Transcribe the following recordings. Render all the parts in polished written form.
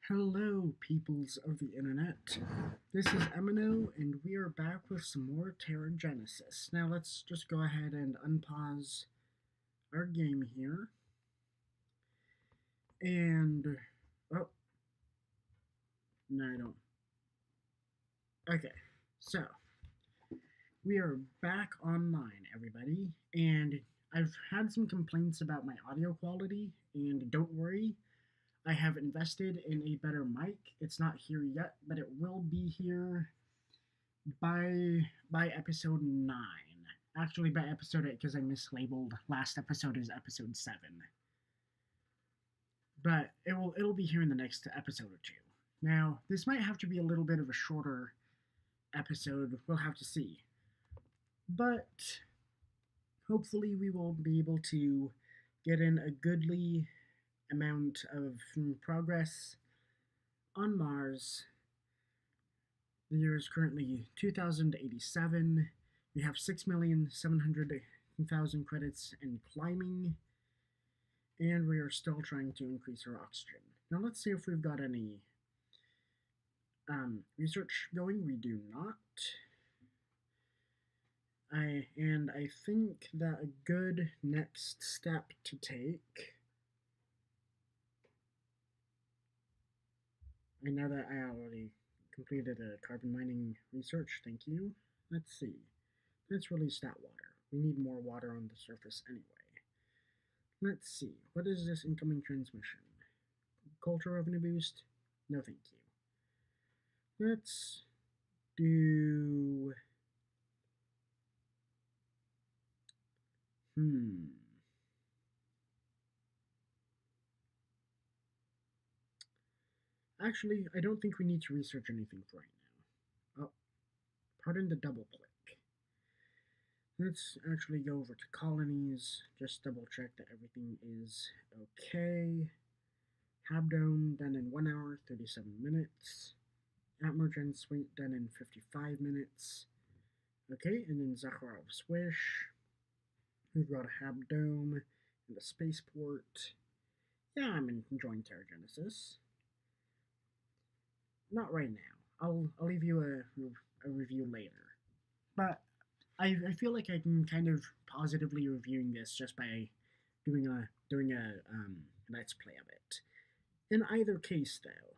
Hello, peoples of the internet. This is Eminough, and we are back with some more TerraGenesis. Now, let's just go ahead and unpause our game here. And. Oh, no, I don't. Okay, so we are back online, everybody. And I've had some complaints about my audio quality, and don't worry, I have invested in a better mic. It's not here yet, but it will be here by episode 9. Actually, by episode 8 because I mislabeled. Last episode is episode 7. But it'll be here in the next episode or two. Now, this might have to be a little bit of a shorter episode. We'll have to see. But hopefully we will be able to get in a goodly amount of progress on Mars. The year is currently 2087. We have 6,700,000 credits and climbing. And we are still trying to increase our oxygen. Now let's see if we've got any research going. We do not. I think that a good next step to take. I know that I already completed a carbon mining research. Thank you. Let's see. Let's release that water. We need more water on the surface anyway. Let's see. What is this incoming transmission? Culture revenue boost? No, thank you. Let's do. Actually, I don't think we need to research anything for right now. Oh, pardon the double click. Let's actually go over to colonies, just double check that everything is okay. Habdome done in 1 hour, 37 minutes. Atmogen Suite done in 55 minutes. Okay, and then Zakharov Swish. We've got a Habdome and the Spaceport. Yeah, I'm enjoying TerraGenesis. Not right now. I'll leave you a review later. But I feel like I can kind of positively reviewing this just by doing a let's play of it. In either case, though,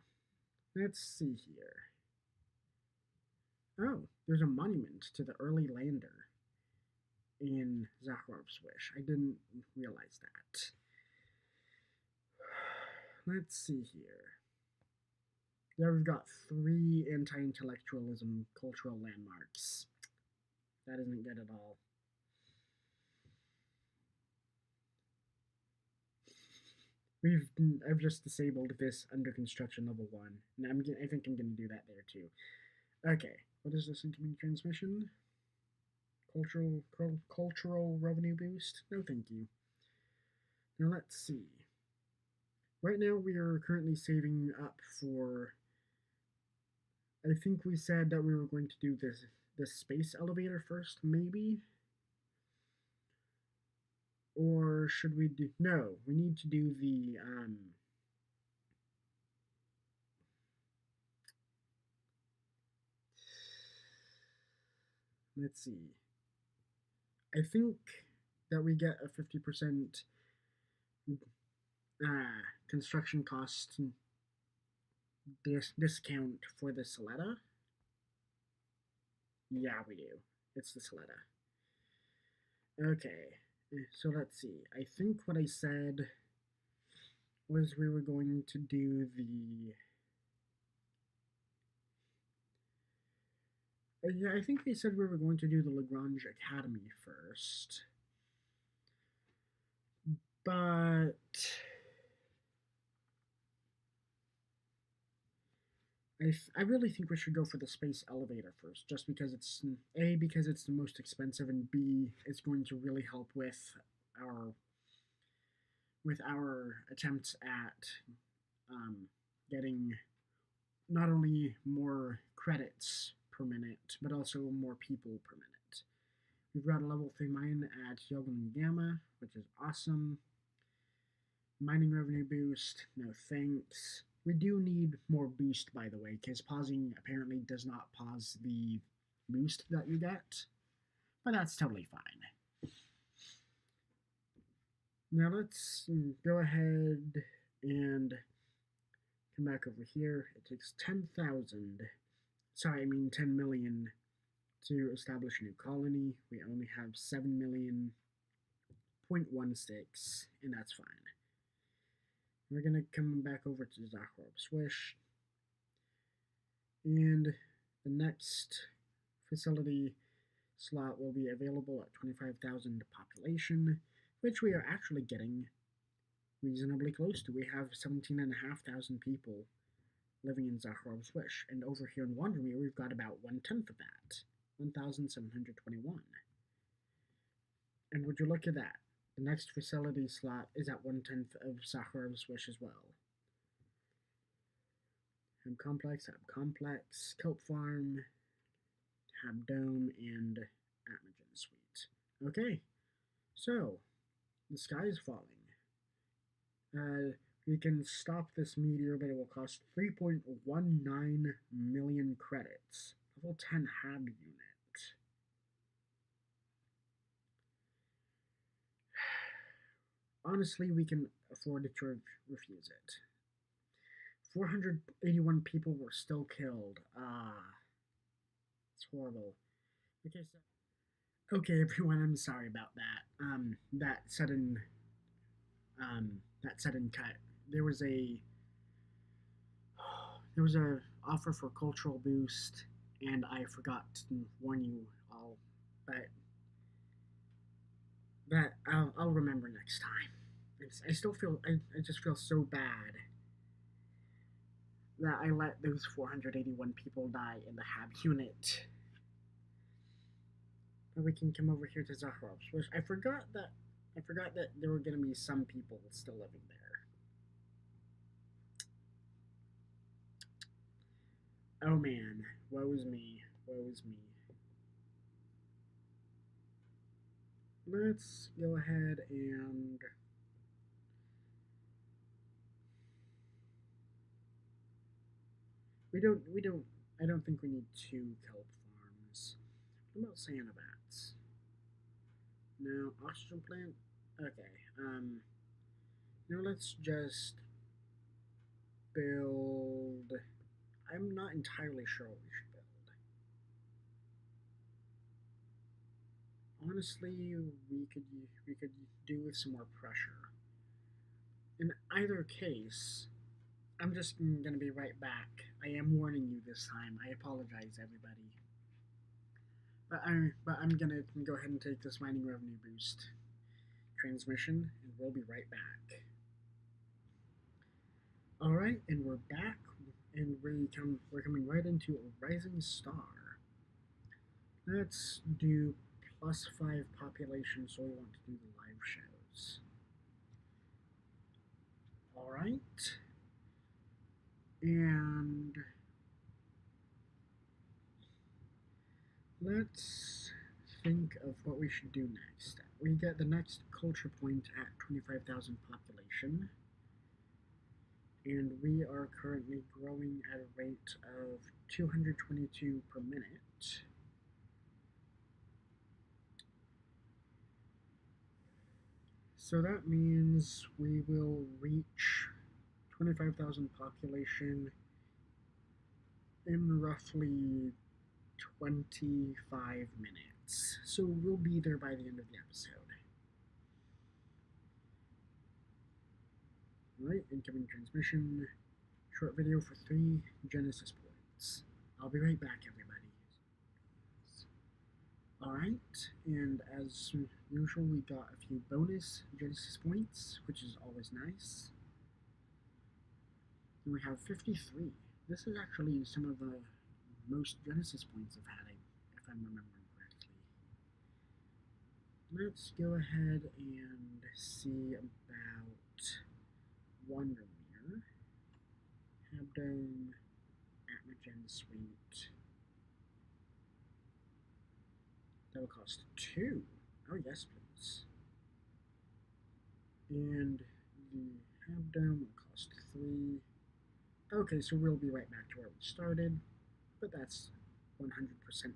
let's see here. Oh, there's a monument to the early lander in Zakharov Swish. I didn't realize that. Let's see here. There we've got 3 anti-intellectualism cultural landmarks. That isn't good at all. I've just disabled this under construction level 1. And I think I'm gonna do that there too. Okay, what is this incoming transmission? Cultural revenue boost? No, thank you. Now let's see. Right now we are currently saving up for. I think we said that we were going to do this space elevator first, maybe. Or should we do. No, we need to do the. Let's see. I think that we get a 50% construction cost discount for the Soletta. Yeah, we do. It's the Soletta. Okay. So let's see. I think what I said was we were going to do the. Yeah, I think they said we were going to do the Lagrange Academy first. But. I really think we should go for the space elevator first, just because it's A, because it's the most expensive, and B, it's going to really help with our attempts at getting not only more credits per minute, but also more people per minute. We've got a level 3 mine at Yogan Gamma, which is awesome. Mining revenue boost, no thanks. We do need more boost, by the way, because pausing apparently does not pause the boost that you get, but that's totally fine. Now let's go ahead and come back over here. It takes 10,000, sorry, I mean 10 million to establish a new colony. We only have 7 million 0.16, and that's fine. We're gonna come back over to Zakharov Swish, and the next facility slot will be available at 25,000 population, which we are actually getting reasonably close to. We have 17,500 people living in Zakharov Swish, and over here in Wandermere we've got about 1/10 of that, 1,721. And would you look at that? The next facility slot is at 1/10 of Zakharov Swish as well. Hab Complex, Kelp Farm, Hab Dome, and Atmogen Suite. Okay, so the sky is falling. We can stop this meteor, but it will cost 3.19 million credits. Level 10 Hab unit. Honestly, we can afford to refuse it. 481 people were still killed. It's horrible. Okay, everyone, I'm sorry about that. That sudden cut. There was a offer for cultural boost, and I forgot to warn you all, but I'll remember next time. I just feel so bad that I let those 481 people die in the Hab unit. But we can come over here to Zakharov. I forgot that there were gonna be some people still living there. Oh man, woe is me. Let's go ahead and I don't think we need 2 kelp farms. What about Sanobats? No, oxygen plant? Okay, now let's just build. I'm not entirely sure what we should build. Honestly, we could do with some more pressure. In either case, I'm just gonna be right back. I am warning you this time. I apologize, everybody. But I'm gonna go ahead and take this mining revenue boost transmission, and we'll be right back. All right, and we're back, and we're coming right into a rising star. Let's do +5 population, so we want to do the live shows. All right, and let's think of what we should do next. We get the next culture point at 25,000 population, and we are currently growing at a rate of 222 per minute. So that means we will reach 25,000 population in roughly 25 minutes. So we'll be there by the end of the episode. Alright, incoming transmission. Short video for 3 Genesis points. I'll be right back, everybody. Alright, and as usual, we got a few bonus Genesis points, which is always nice. And we have 53. This is actually some of the most Genesis points I've had, if I'm remembering correctly. Let's go ahead and see about Wandermere, Habdome, Atmogen Suite. That will cost 2. Oh yes, please. And the Habdome will cost 3. Okay, so we'll be right back to where we started, but that's 100% fine.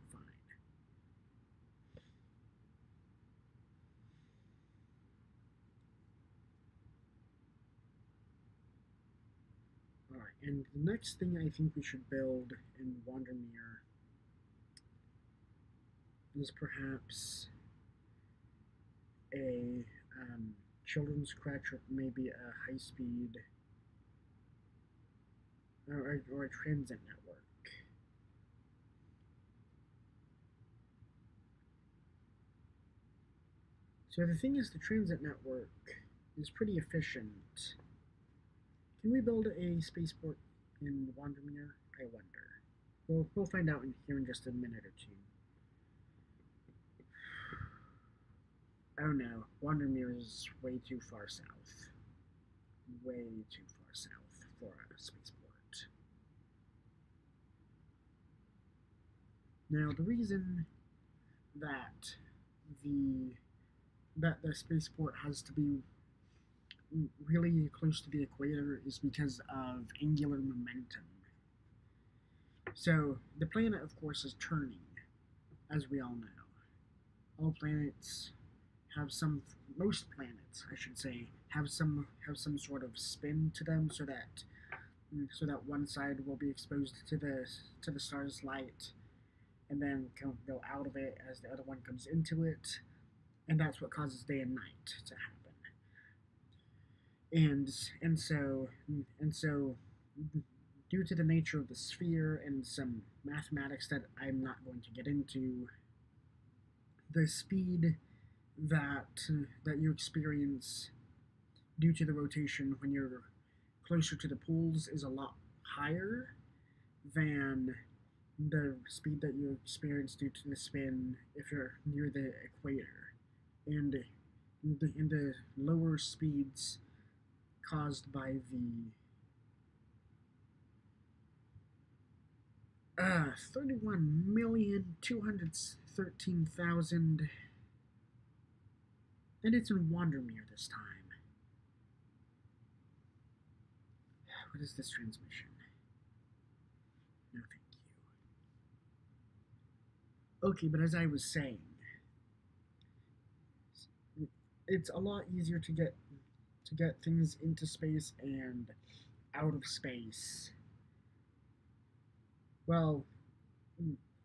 Alright, and the next thing I think we should build in Wandermere is perhaps a children's crutch, or maybe a high-speed or a transit network. So the thing is, the transit network is pretty efficient. Can we build a spaceport in Wandermere? I wonder. We'll find out here in just a minute or two. Oh no, Wandermere is way too far south. Way too far south for a spaceport. Now, the reason that the spaceport has to be really close to the equator is because of angular momentum. So the planet, of course, is turning, as we all know. All planets have most planets, I should say, have some sort of spin to them, so that one side will be exposed to the star's light, and then go out of it as the other one comes into it, and that's what causes day and night to happen. And so due to the nature of the sphere and some mathematics that I'm not going to get into, the speed that you experience due to the rotation when you're closer to the poles is a lot higher than the speed that you experience due to the spin if you're near the equator. And the lower speeds caused by the 31,213,000, and it's in Wandermere this time. What is this transmission? No, thank you. Okay, but as I was saying, it's a lot easier to get things into space and out of space. Well,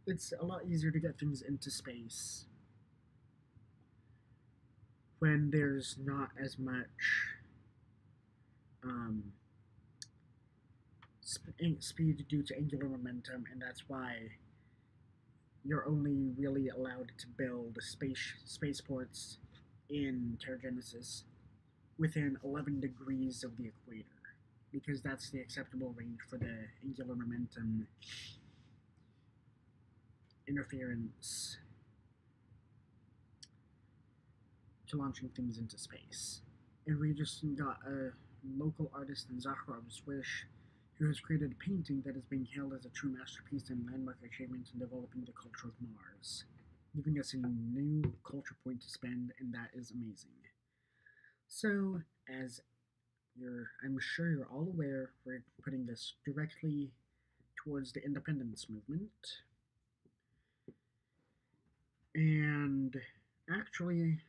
it's a lot easier to get things into space when there's not as much speed due to angular momentum, and that's why you're only really allowed to build spaceports in TerraGenesis within 11 degrees of the equator, because that's the acceptable range for the angular momentum interference to launching things into space. And we just got a local artist in Zakharov's Wish who has created a painting that is being hailed as a true masterpiece and landmark achievement in developing the culture of Mars, giving us a new culture point to spend, and that is amazing. So, as I'm sure you're all aware, we're putting this directly towards the independence movement. And actually,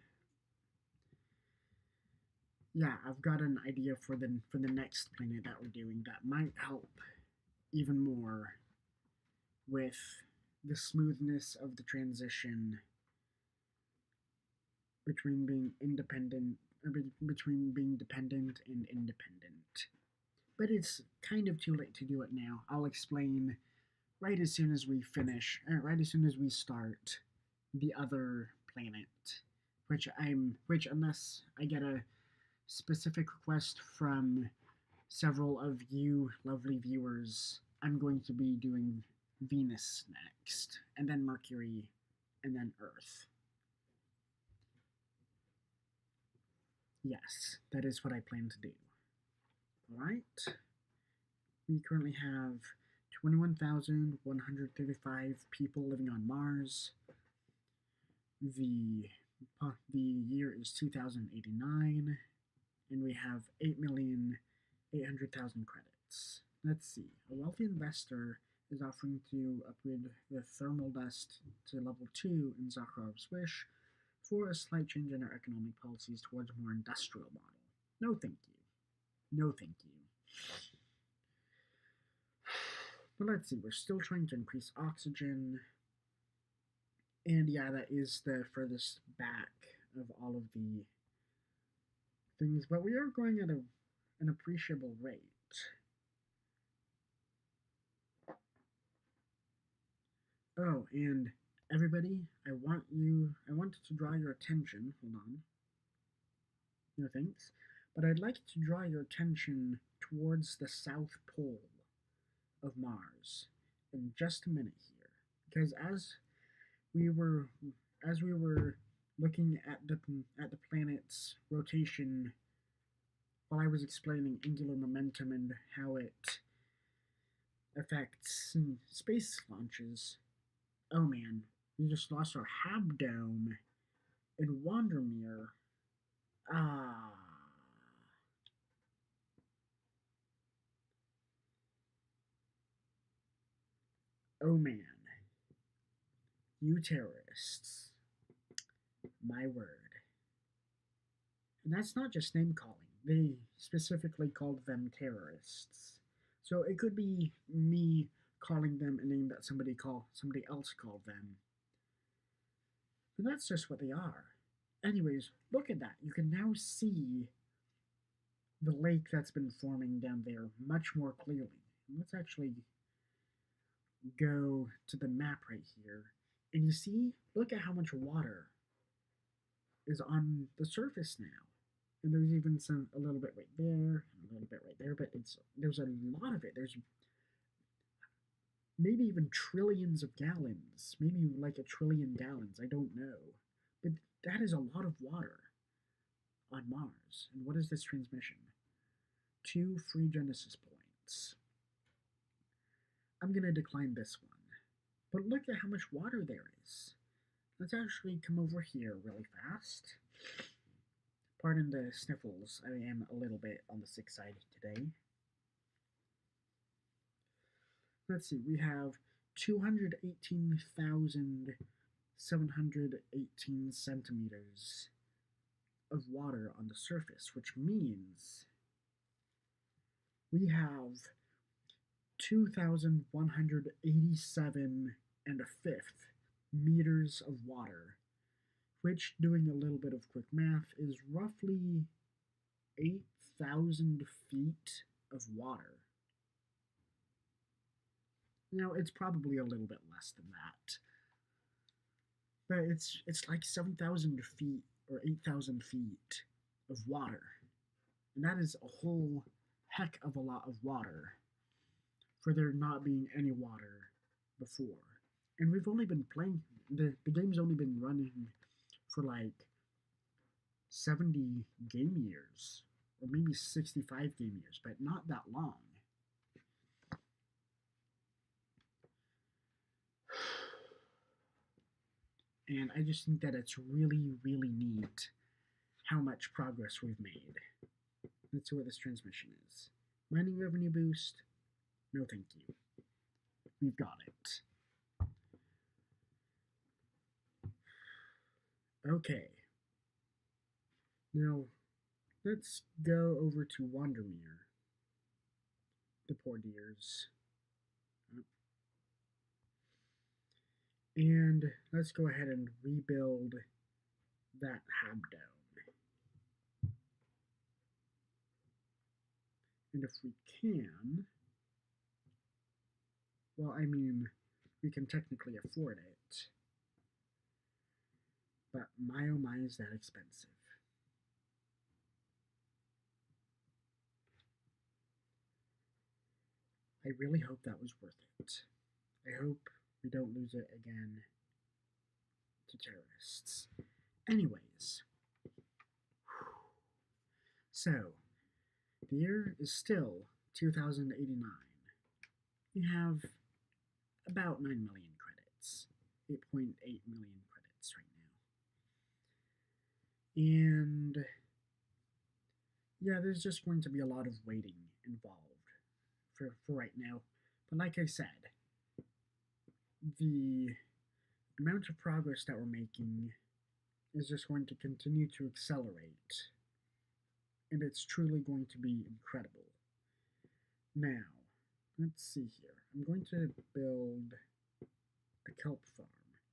yeah, I've got an idea for the next planet that we're doing that might help even more with the smoothness of the transition between being between being dependent and independent. But it's kind of too late to do it now. I'll explain right as soon as we finish, right as soon as we start the other planet, which unless I get a specific request from several of you lovely viewers, I'm going to be doing Venus next, and then Mercury, and then Earth. Yes, that is what I plan to do. Alright? We currently have 21,135 people living on Mars. The year is 2089, and we have 8,800,000 credits. Let's see. A wealthy investor is offering to upgrade the thermal dust to level 2 in Zakharov's wish for a slight change in our economic policies towards a more industrial model. No thank you. No thank you. But let's see, we're still trying to increase oxygen. And yeah, that is the furthest back of all of the things, but we are going at an appreciable rate. Oh, and everybody, I wanted to draw your attention, hold on, no thanks, but I'd like to draw your attention towards the South Pole of Mars in just a minute here, because as we were looking at the planet's rotation while I was explaining angular momentum and how it affects space launches. Oh man, we just lost our Habdome in Wandermere. Ah. Oh man. You terrorists. My word. And that's not just name calling. They specifically called them terrorists. So it could be me calling them a name that somebody else called them. But that's just what they are. Anyways, look at that. You can now see the lake that's been forming down there much more clearly. Let's actually go to the map right here. And you see, look at how much water is on the surface now. And there's even a little bit right there, and a little bit right there, but there's a lot of it. There's maybe even trillions of gallons, maybe like 1 trillion gallons, I don't know. But that is a lot of water on Mars. And what is this transmission? 2 free Genesis points. I'm going to decline this one. But look at how much water there is. Let's actually come over here really fast. Pardon the sniffles, I am a little bit on the sick side today. Let's see, we have 218,718 centimeters of water on the surface, which means we have 2,187 and a fifth meters of water, which, doing a little bit of quick math, is roughly 8,000 feet of water. Now, it's probably a little bit less than that, but it's like 7,000 feet or 8,000 feet of water, and that is a whole heck of a lot of water for there not being any water before. And we've only been playing, the game's only been running for like 70 game years, or maybe 65 game years, but not that long. And I just think that it's really, really neat how much progress we've made. Let's see what this transmission is. Mining revenue boost? No thank you. We've got it. Okay. Now, let's go over to Wandermere. The poor dears. And let's go ahead and rebuild that Habdome. And if we can, well, I mean, we can technically afford it, but my oh my is that expensive. I really hope that was worth it. I hope we don't lose it again to terrorists. Anyways, so the year is still 2089. We have about 9 million credits, 8.8 million credits right now. And yeah, there's just going to be a lot of waiting involved for right now. But like I said, the amount of progress that we're making is just going to continue to accelerate, and it's truly going to be incredible. Now, let's see here. I'm going to build a kelp farm,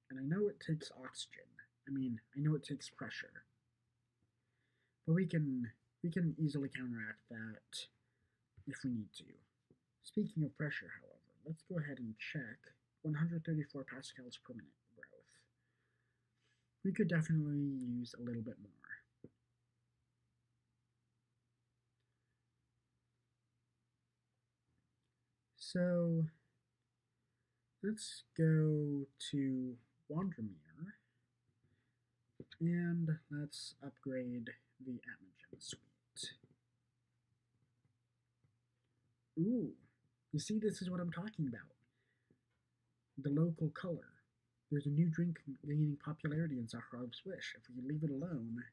and I know it takes oxygen. I know it takes pressure, but we can easily counteract that if we need to. Speaking of pressure, however, let's go ahead and check 134 pascals per minute growth. We could definitely use a little bit more. So let's go to Wandermere and let's upgrade the Eminough suite. Ooh, you see, this is what I'm talking about. The local color. There's a new drink gaining popularity in Sakharov's Wish. If we leave it alone,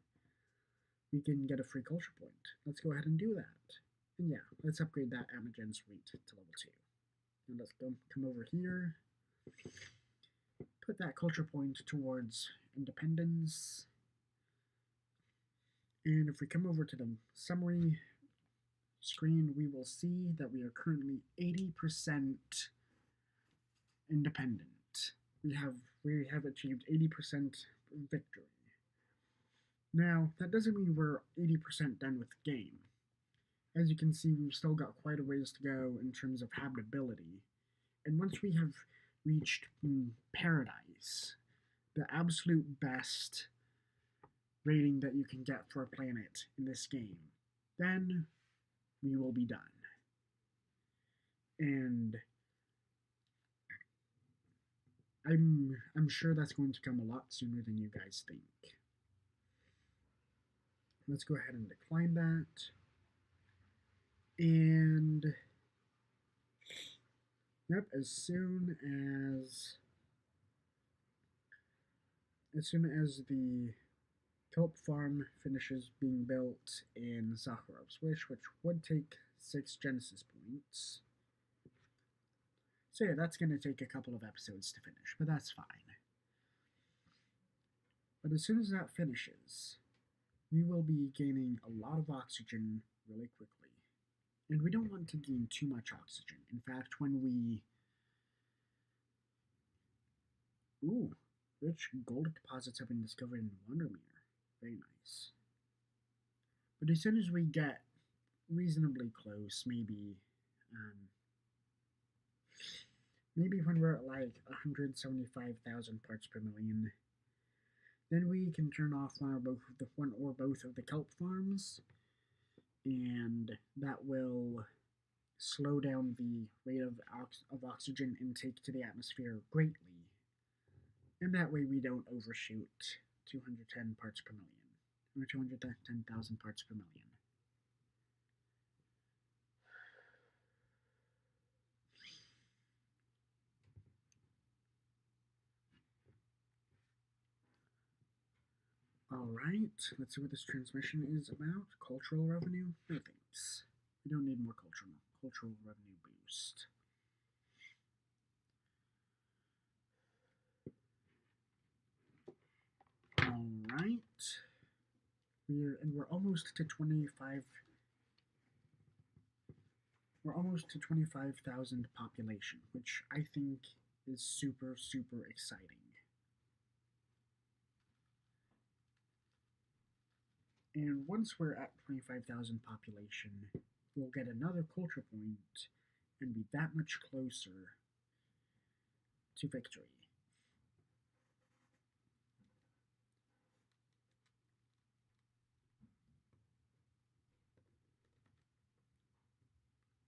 we can get a free culture point. Let's go ahead and do that. And yeah, let's upgrade that Eminough suite to level 2. And let's come over here. Put that culture point towards independence. And if we come over to the summary screen, we will see that we are currently 80% independent. We have achieved 80% victory. Now, that doesn't mean we're 80% done with the game. As you can see, we've still got quite a ways to go in terms of habitability. And once we have reached paradise, the absolute best rating that you can get for a planet in this game, then we will be done. And I'm sure that's going to come a lot sooner than you guys think. Let's go ahead and decline that. And yep, as soon as the kelp farm finishes being built in Sakharov's Wish, which would take 6 Genesis points. So yeah, that's going to take a couple of episodes to finish, but that's fine. But as soon as that finishes, we will be gaining a lot of oxygen really quickly. And we don't want to gain too much oxygen. In fact, when we... Ooh, rich gold deposits have been discovered in Wandermere. Very nice. But as soon as we get reasonably close, maybe when we're at like 175,000 parts per million, then we can turn off one or both of the kelp farms, and that will slow down the rate of oxygen intake to the atmosphere greatly. And that way we don't overshoot 210 parts per million, or 210,000 parts per million. Alright, let's see what this transmission is about. Cultural revenue? No thanks. We don't need more cultural revenue boost. Alright. We're almost to 25. We're almost to 25,000 population, which I think is super, super exciting. And once we're at 25,000 population, we'll get another culture point and be that much closer to victory.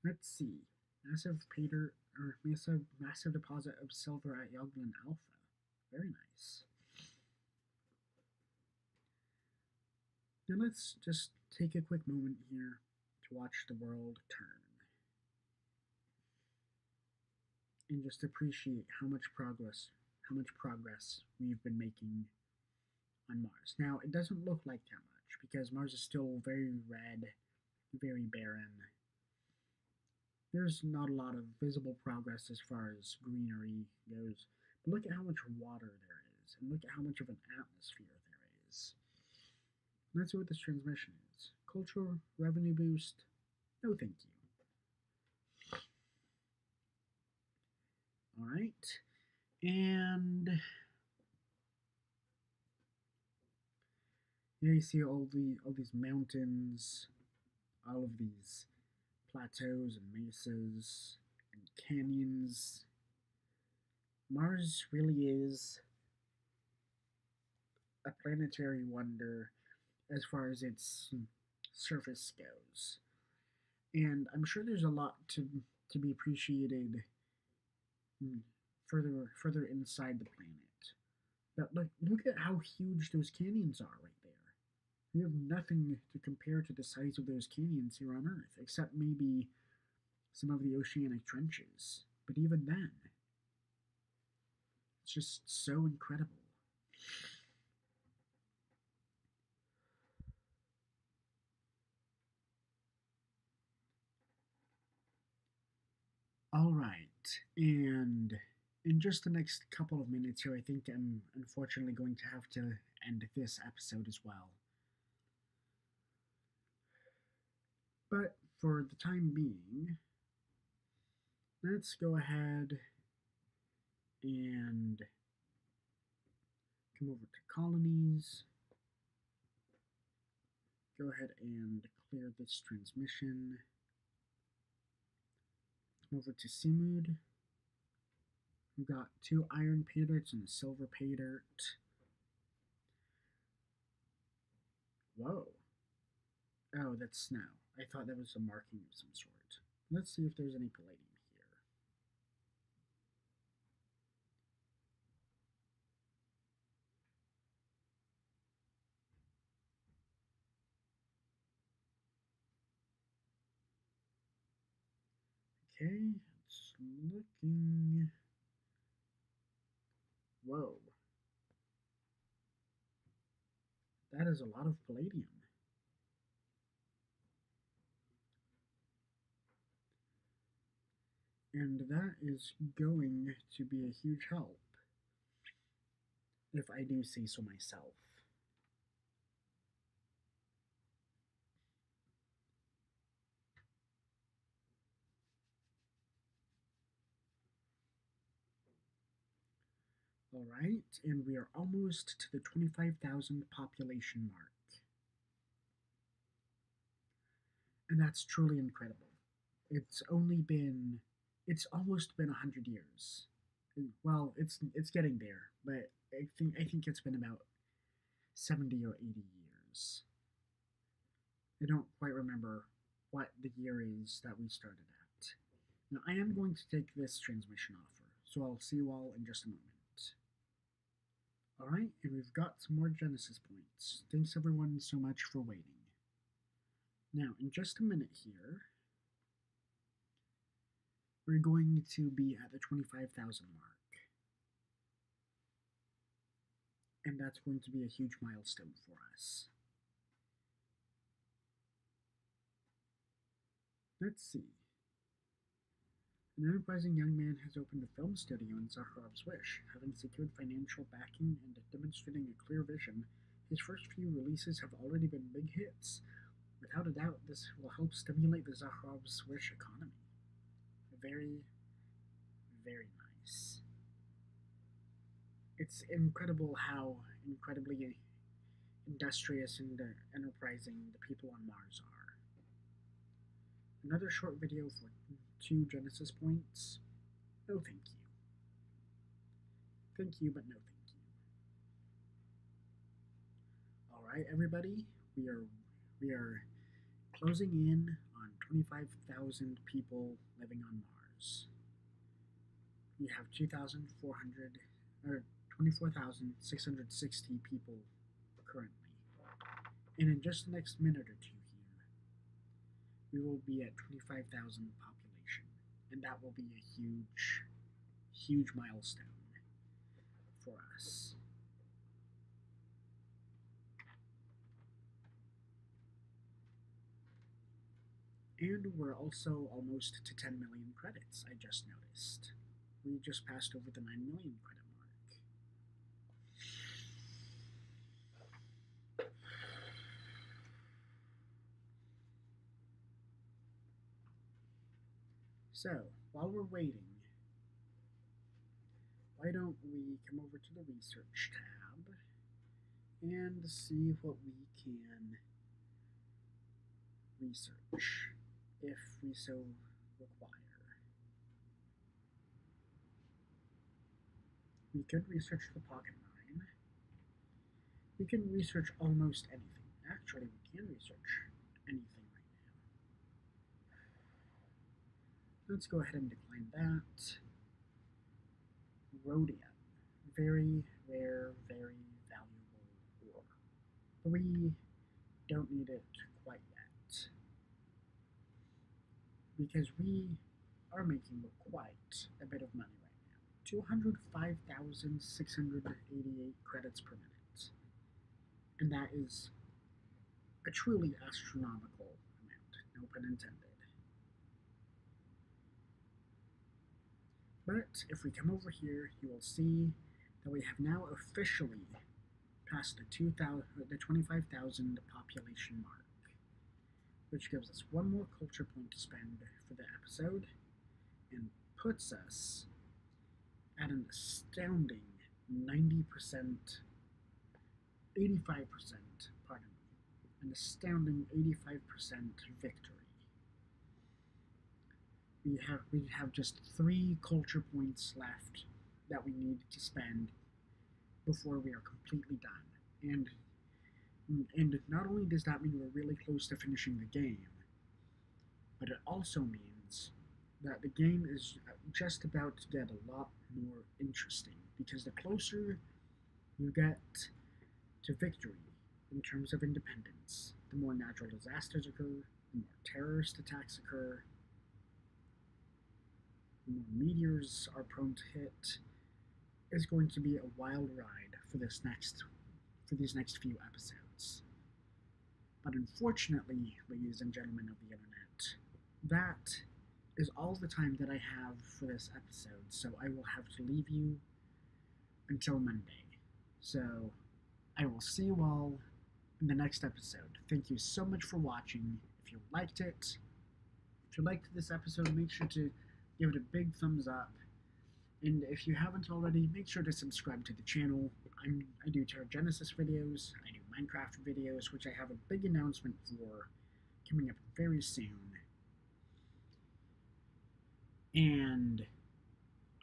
Let's see. Massive deposit of silver at Yoglin Alpha. Very nice. Now let's just take a quick moment here to watch the world turn. And just appreciate how much progress we've been making on Mars. Now, it doesn't look like that much because Mars is still very red, very barren. There's not a lot of visible progress as far as greenery goes, but look at how much water there is, and look at how much of an atmosphere there is. And that's what this transmission is. Cultural revenue boost? No, thank you. All right, and here you see all these mountains, all of these plateaus and mesas and canyons. Mars really is a planetary wonder as far as its surface goes. And I'm sure there's a lot to be appreciated further inside the planet. But look at how huge those canyons are right there. We have nothing to compare to the size of those canyons here on Earth, except maybe some of the oceanic trenches. But even then, it's just so incredible. All right, and in just the next couple of minutes here, I think I'm unfortunately going to have to end this episode as well. But for the time being, let's go ahead and come over to colonies. Go ahead and clear this transmission. Come over to Simud. We've got 2 iron pay dirts and a silver pay dirt. Whoa. Oh, that's snow. I thought that was a marking of some sort. Let's see if there's any palladium here. Okay, it's looking... Whoa. That is a lot of palladium. And that is going to be a huge help, if I do say so myself. Alright, and we are almost to the 25,000 population mark. And that's truly incredible. It's almost been 100 years. Well, it's getting there, but I think it's been about 70 or 80 years. I don't quite remember what the year is that we started at. Now, I am going to take this transmission offer, so I'll see you all in just a moment. Alright, and we've got some more Genesis points. Thanks everyone so much for waiting. Now, in just a minute here, we're going to be at the 25,000 mark. And that's going to be a huge milestone for us. Let's see. An enterprising young man has opened a film studio in Zakharov's wish. Having secured financial backing and demonstrating a clear vision, his first few releases have already been big hits. Without a doubt, this will help stimulate the Zakharov's wish economy. Very, very nice. It's incredible how incredibly industrious and enterprising the people on Mars are. Another short video for 2 Genesis points? No thank you. Thank you, but no thank you. Alright everybody, we are closing in on 25,000 people living on Mars. We have 24,660 people currently. And in just the next minute or two here, we will be at 25,000 population. And that will be a huge, huge milestone for us. And we're also almost to 10 million credits, I just noticed. We just passed over the 9 million credit mark. So, while we're waiting, why don't we come over to the research tab and see what we can research, if we so require. We could research the pocket mine. We can research almost anything. Actually, we can research anything right now. Let's go ahead and decline that. Rhodium. Very rare, very valuable ore. But we don't need it quite yet, because we are making quite a bit of money right now. 205,688 credits per minute. And that is a truly astronomical amount, no pun intended. But if we come over here, you will see that we have now officially passed the 25,000 population mark, which gives us one more culture point to spend for the episode, and puts us at an astounding 90%, 85%, pardon me, an astounding 85% victory. We have just 3 culture points left that we need to spend before we are completely done. And not only does that mean we're really close to finishing the game, but it also means that the game is just about to get a lot more interesting, because the closer you get to victory in terms of independence, the more natural disasters occur, the more terrorist attacks occur, the more meteors are prone to hit. Is going to be a wild ride for these next few episodes. But unfortunately, ladies and gentlemen of the internet, that is all the time that I have for this episode, so I will have to leave you until Monday. So I will see you all in the next episode. Thank you so much for watching. If you liked it, if you liked this episode, make sure to give it a big thumbs up. And if you haven't already, make sure to subscribe to the channel. I do TerraGenesis videos, I do Minecraft videos, which I have a big announcement for coming up very soon. And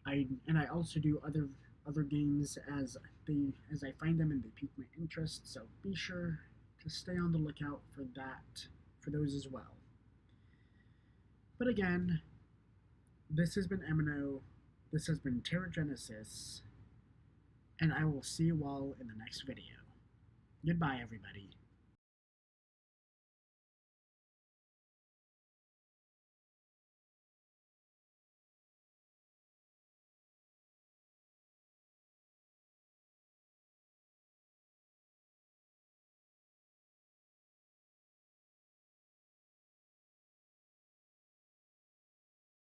I also do other games as I find them and they pique my interest. So be sure to stay on the lookout for those as well. But again, this has been Eminough. This has been TerraGenesis, and I will see you all in the next video. Goodbye, everybody.